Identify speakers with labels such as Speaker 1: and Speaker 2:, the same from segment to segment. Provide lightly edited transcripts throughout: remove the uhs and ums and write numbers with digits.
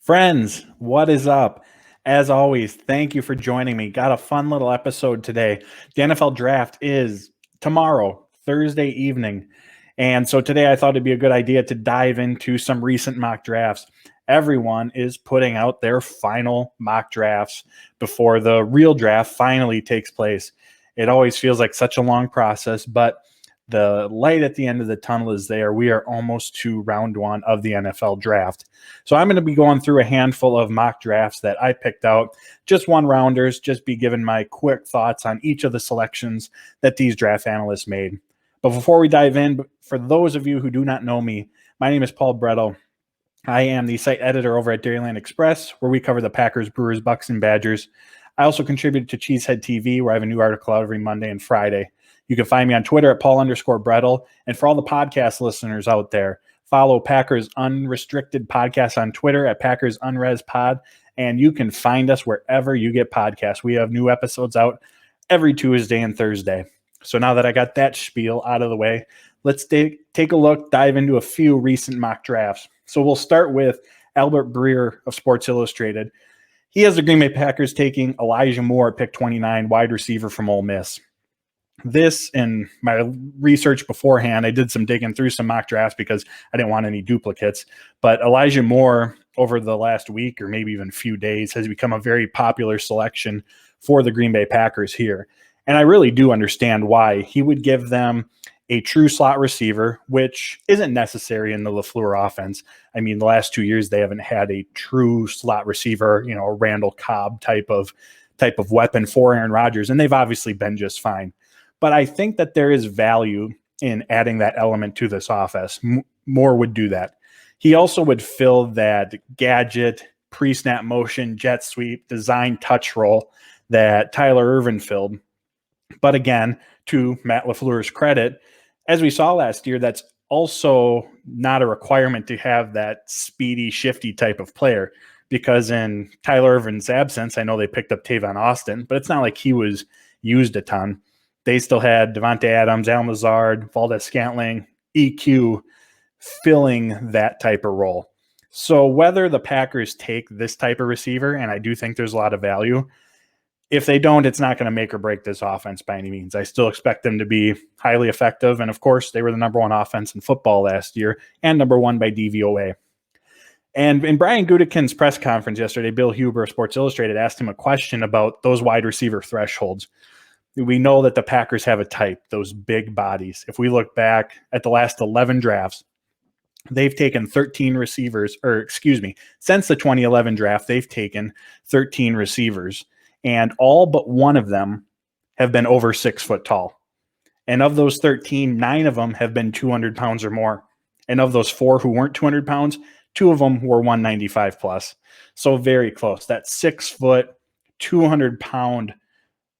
Speaker 1: Friends, what is up? As always, thank you for joining me. Got a fun little episode today. The NFL draft is tomorrow, Thursday evening. And so today I thought it'd be a good idea to dive into some recent mock drafts. Everyone is putting out their final mock drafts before the real draft finally takes place. It always feels like such a long process, but the light at the end of the tunnel is there. We are almost to round one of the NFL draft. So I'm going to be going through a handful of mock drafts that I picked out, just one rounders, just be giving my quick thoughts on each of the selections that these draft analysts made. But before we dive in, for those of you who do not know me, my name is Paul Bretto. I am the site editor over at Dairyland Express, where we cover the Packers, Brewers, Bucks, and Badgers. I also contribute to Cheesehead TV, where I have a new article out every Monday and Friday. You can find me on Twitter at Paul_Brettel. And for all the podcast listeners out there, follow Packers Unrestricted Podcast on Twitter at Packers Unres Pod. And you can find us wherever you get podcasts. We have new episodes out every Tuesday and Thursday. So now that I got that spiel out of the way, let's take a look, dive into a few recent mock drafts. So we'll start with Albert Breer of Sports Illustrated. He has the Green Bay Packers taking Elijah Moore at pick 29, wide receiver from Ole Miss. This, in my research beforehand, I did some digging through some mock drafts because I didn't want any duplicates. But Elijah Moore, over the last week or maybe even few days, has become a very popular selection for the Green Bay Packers here. And I really do understand why. He would give them a true slot receiver, which isn't necessary in the LaFleur offense. I mean, the last 2 years, they haven't had a true slot receiver, a Randall Cobb type of weapon for Aaron Rodgers, and they've obviously been just fine. But I think that there is value in adding that element to this offense. Moore would do that. He also would fill that gadget, pre-snap motion, jet sweep, design touch role that Tyler Ervin filled. But again, to Matt LaFleur's credit, as we saw last year, that's also not a requirement to have that speedy, shifty type of player. Because in Tyler Ervin's absence, I know they picked up Tavon Austin, but it's not like he was used a ton. They still had Devontae Adams, Allen Lazard, Valdez-Scantling, EQ filling that type of role. So whether the Packers take this type of receiver, and I do think there's a lot of value, if they don't, it's not going to make or break this offense by any means. I still expect them to be highly effective. And of course, they were the number one offense in football last year and number one by DVOA. And in Brian Gutekunst's press conference yesterday, Bill Huber of Sports Illustrated asked him a question about those wide receiver thresholds. We know that the Packers have a type, those big bodies. If we look back at the last 11 drafts, they've taken 13 receivers, since the 2011 draft, they've taken 13 receivers, and all but one of them have been over 6 foot tall. And of those 13, 9 of them have been 200 pounds or more. And of those 4 who weren't 200 pounds, 2 of them were 195 plus. So very close. That 6 foot, 200 pound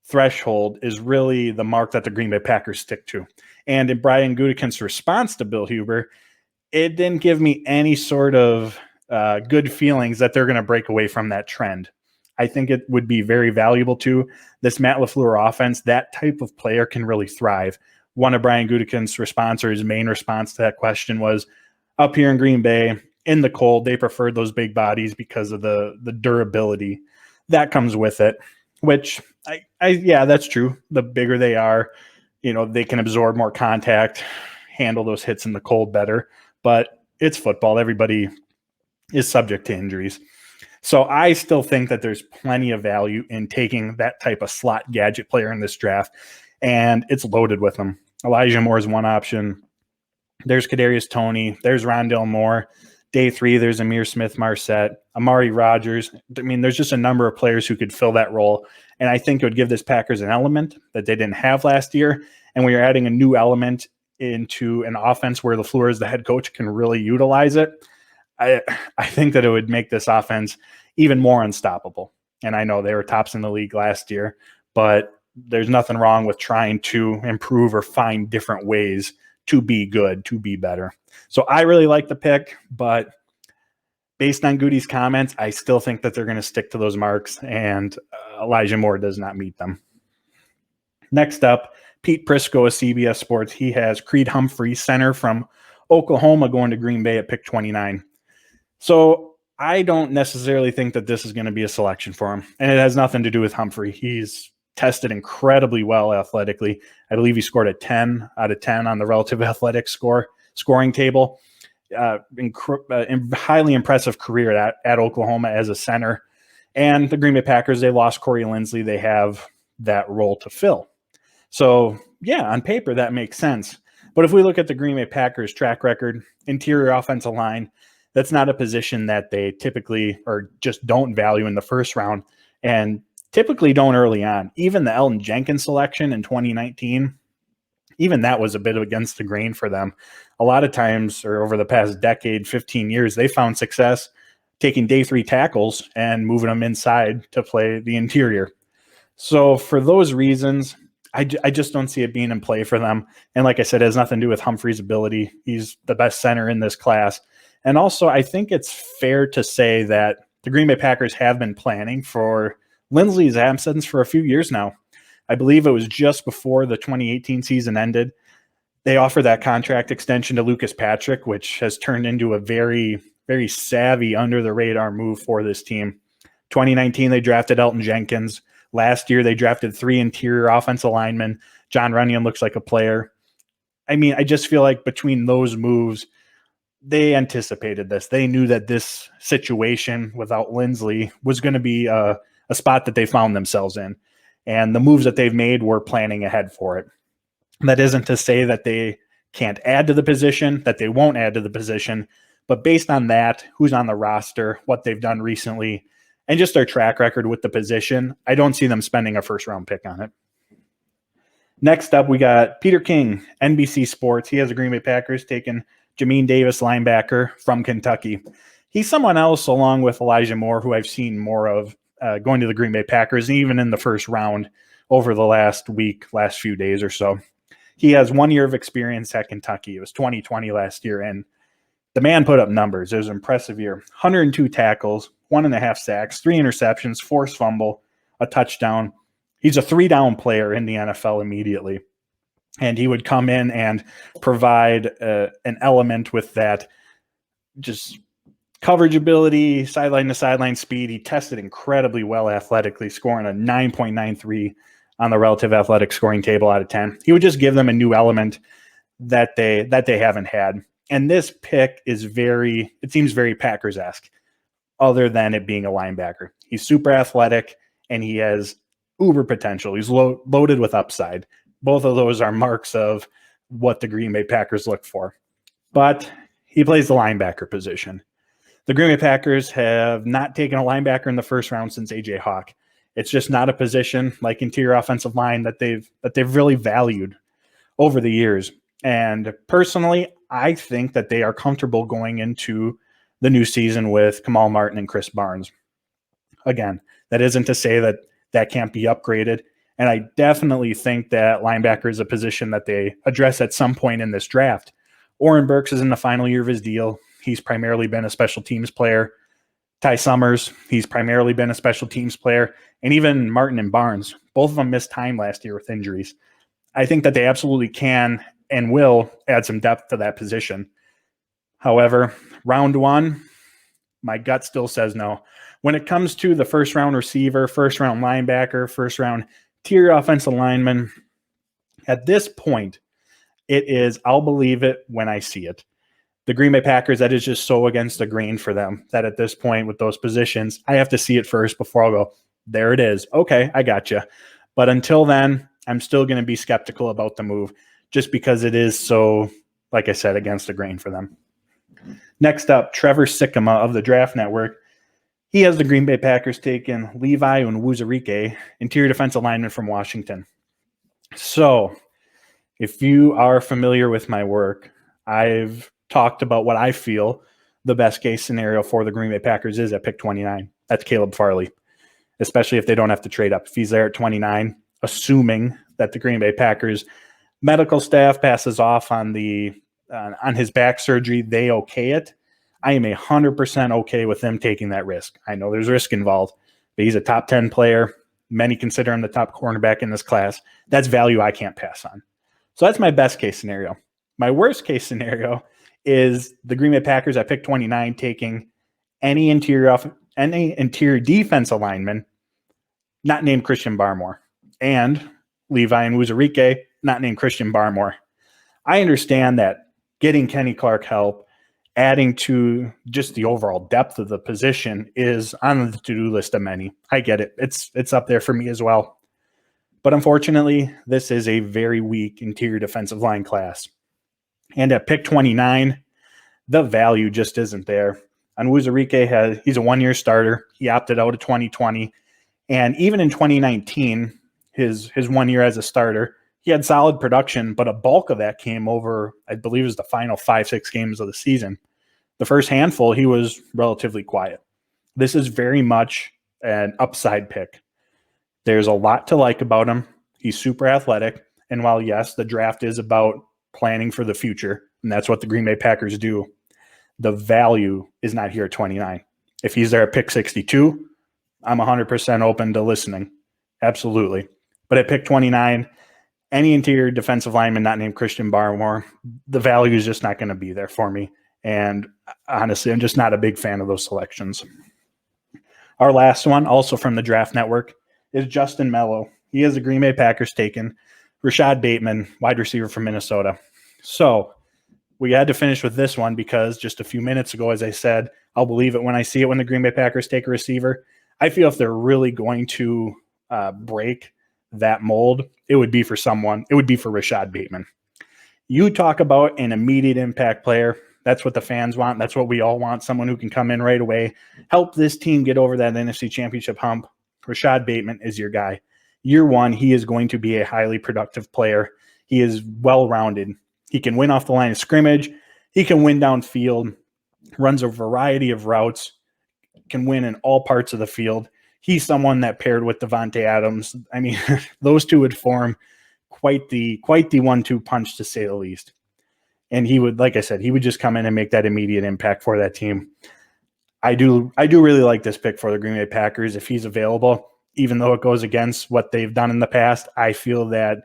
Speaker 1: threshold is really the mark that the Green Bay Packers stick to. And in Brian Gutekunst's response to Bill Huber, it didn't give me any sort of good feelings that they're going to break away from that trend. I think it would be very valuable to this Matt LaFleur offense. That type of player can really thrive. One of Brian Gutekunst's response, or his main response to that question, was up here in Green Bay, in the cold, they preferred those big bodies because of the durability that comes with it. Which, yeah, that's true. The bigger they are, they can absorb more contact, handle those hits in the cold better. But it's football. Everybody is subject to injuries. So I still think that there's plenty of value in taking that type of slot gadget player in this draft. And it's loaded with them. Elijah Moore is one option. There's Kadarius Toney. There's Rondale Moore. Day 3, there's Amir Smith-Marset, Amari Rodgers. I mean, there's just a number of players who could fill that role. And I think it would give this Packers an element that they didn't have last year. And we are adding a new element into an offense where LaFleur, as the head coach, can really utilize it. I think that it would make this offense even more unstoppable. And I know they were tops in the league last year, but there's nothing wrong with trying to improve or find different ways to be good, to be better. So I really like the pick, but based on Goody's comments, I still think that they're going to stick to those marks, and Elijah Moore does not meet them. Next up, Pete Prisco of CBS Sports. He has Creed Humphrey, center from Oklahoma, going to Green Bay at pick 29. So I don't necessarily think that this is going to be a selection for him, and it has nothing to do with Humphrey. He's tested incredibly well athletically. I believe he scored a 10 out of 10 on the relative athletic scoring table. Highly impressive career at Oklahoma as a center. And the Green Bay Packers, they lost Corey Linsley. They have that role to fill. So, yeah, on paper, that makes sense. But if we look at the Green Bay Packers track record, interior offensive line, that's not a position that they typically or just don't value in the first round and typically don't early on. Even the Elton Jenkins selection in 2019, even that was a bit against the grain for them. A lot of times, or over the past decade, 15 years, they found success taking day 3 tackles and moving them inside to play the interior. So for those reasons, I just don't see it being in play for them. And like I said, it has nothing to do with Humphrey's ability. He's the best center in this class. And also, I think it's fair to say that the Green Bay Packers have been planning for Linsley's absence for a few years now. I believe it was just before the 2018 season ended. They offered that contract extension to Lucas Patrick, which has turned into a very, very savvy under-the-radar move for this team. 2019, they drafted Elton Jenkins. Last year, they drafted 3 interior offensive linemen. John Runyon looks like a player. I mean, I just feel like between those moves, they anticipated this. They knew that this situation without Linsley was going to be a spot that they found themselves in. And the moves that they've made were planning ahead for it. That isn't to say that they can't add to the position, that they won't add to the position. But based on that, who's on the roster, what they've done recently, and just their track record with the position, I don't see them spending a first-round pick on it. Next up, we got Peter King, NBC Sports. He has the Green Bay Packers taking Jamin Davis, linebacker from Kentucky. He's someone else, along with Elijah Moore, who I've seen more of going to the Green Bay Packers, even in the first round over the last few days or so. He has 1 year of experience at Kentucky. It was 2020 last year, and the man put up numbers. It was an impressive year. 102 tackles, 1.5 sacks, 3 interceptions, forced fumble, a touchdown. He's a 3-down player in the NFL immediately. And he would come in and provide an element with that just coverage ability, sideline to sideline speed. He tested incredibly well athletically, scoring a 9.93 on the relative athletic scoring table out of 10. He would just give them a new element that they haven't had. And this pick is it seems very Packers-esque, other than it being a linebacker. He's super athletic, and he has uber potential. He's loaded with upside. Both of those are marks of what the Green Bay Packers look for. But he plays the linebacker position. The Green Bay Packers have not taken a linebacker in the first round since A.J. Hawk. It's just not a position like interior offensive line that they've really valued over the years. And personally, I think that they are comfortable going into the new season with Kamal Martin and Chris Barnes. Again, that isn't to say that can't be upgraded. And I definitely think that linebacker is a position that they address at some point in this draft. Oren Burks is in the final year of his deal. He's primarily been a special teams player. Ty Summers, he's primarily been a special teams player. And even Martin and Barnes, both of them missed time last year with injuries. I think that they absolutely can and will add some depth to that position. However, round 1, my gut still says no. When it comes to the first-round receiver, first-round linebacker, first-round interior offensive lineman, at this point, it is I'll believe it when I see it. The Green Bay Packers, that is just so against the grain for them that at this point with those positions, I have to see it first before I'll go, there it is. Okay, I got you. But until then, I'm still going to be skeptical about the move just because it is so, like I said, against the grain for them. Next up, Trevor Sikkema of the Draft Network. He has the Green Bay Packers taking Levi Onwuzurike, interior defensive lineman from Washington. So, if you are familiar with my work, I've talked about what I feel the best case scenario for the Green Bay Packers is at pick 29. That's Caleb Farley, especially if they don't have to trade up. If he's there at 29, assuming that the Green Bay Packers medical staff passes off on his back surgery, they okay it. I am 100% okay with them taking that risk. I know there's risk involved, but he's a top 10 player. Many consider him the top cornerback in this class. That's value I can't pass on. So that's my best case scenario. My worst case scenario is the Green Bay Packers at pick 29 taking any interior defense lineman not named Christian Barmore, and Levi and Wuzurike not named Christian Barmore. I understand that getting Kenny Clark help, adding to just the overall depth of the position is on the to-do list of many. I get it. It's up there for me as well. But unfortunately, this is a very weak interior defensive line class. And at pick 29, the value just isn't there. And Wuzurike he's a one-year starter. He opted out of 2020. And even in 2019, his 1 year as a starter, he had solid production, but a bulk of that came over, I believe it was the final 5-6 games of the season. The first handful, he was relatively quiet. This is very much an upside pick. There's a lot to like about him. He's super athletic. And while, yes, the draft is about planning for the future, and that's what the Green Bay Packers do, the value is not here at 29. If he's there at pick 62, I'm 100% open to listening. Absolutely. But at pick 29, any interior defensive lineman not named Christian Barmore, the value is just not going to be there for me. And honestly, I'm just not a big fan of those selections. Our last one, also from the Draft Network, is Justin Mello. He is a Green Bay Packers taken. Rashad Bateman, wide receiver from Minnesota. So we had to finish with this one because just a few minutes ago, as I said, I'll believe it when I see it when the Green Bay Packers take a receiver. I feel if they're really going to break that mold, it would be for Rashad Bateman. You talk about an immediate impact player. That's what the fans want. That's what we all want. Someone who can come in right away, help this team get over that NFC Championship hump. Rashad Bateman is your guy. Year one, he is going to be a highly productive player. He is well-rounded. He can win off the line of scrimmage. He can win downfield, runs a variety of routes, can win in all parts of the field. He's someone that paired with Devontae Adams, I mean, those two would form quite the 1-2 punch, to say the least. And he would, like I said, he would just come in and make that immediate impact for that team. I do really like this pick for the Green Bay Packers if he's available, even though it goes against what they've done in the past. I feel that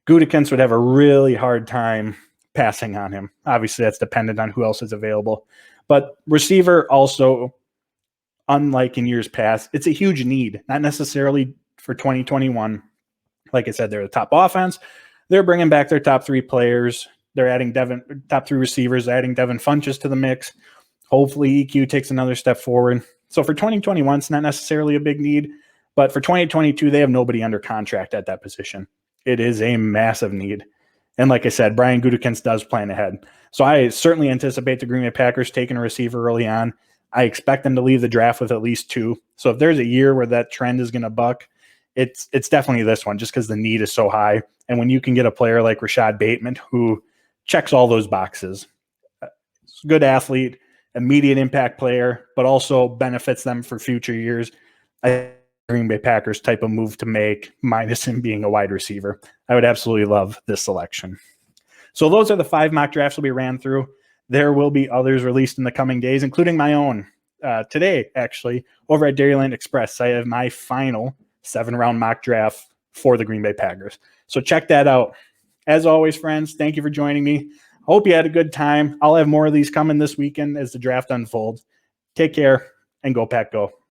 Speaker 1: Gutekunst would have a really hard time passing on him. Obviously, that's dependent on who else is available. But receiver also, unlike in years past, it's a huge need, not necessarily for 2021. Like I said, they're the top offense. They're bringing back their top three players. They're adding top three receivers, adding Devin Funchess to the mix. Hopefully EQ takes another step forward. So for 2021, it's not necessarily a big need, but for 2022, they have nobody under contract at that position. It is a massive need. And like I said, Brian Gutekunst does plan ahead. So I certainly anticipate the Green Bay Packers taking a receiver early on. I expect them to leave the draft with at least two. So if there's a year where that trend is going to buck, it's definitely this one, just because the need is so high. And when you can get a player like Rashad Bateman, who checks all those boxes, good athlete, immediate impact player, but also benefits them for future years, I think Green Bay Packers type of move to make, minus him being a wide receiver. I would absolutely love this selection. So those are the 5 mock drafts that we ran through. There will be others released in the coming days, including my own. Today, actually, over at Dairyland Express, I have my final 7-round mock draft for the Green Bay Packers. So check that out. As always, friends, thank you for joining me. Hope you had a good time. I'll have more of these coming this weekend as the draft unfolds. Take care and go Pack Go.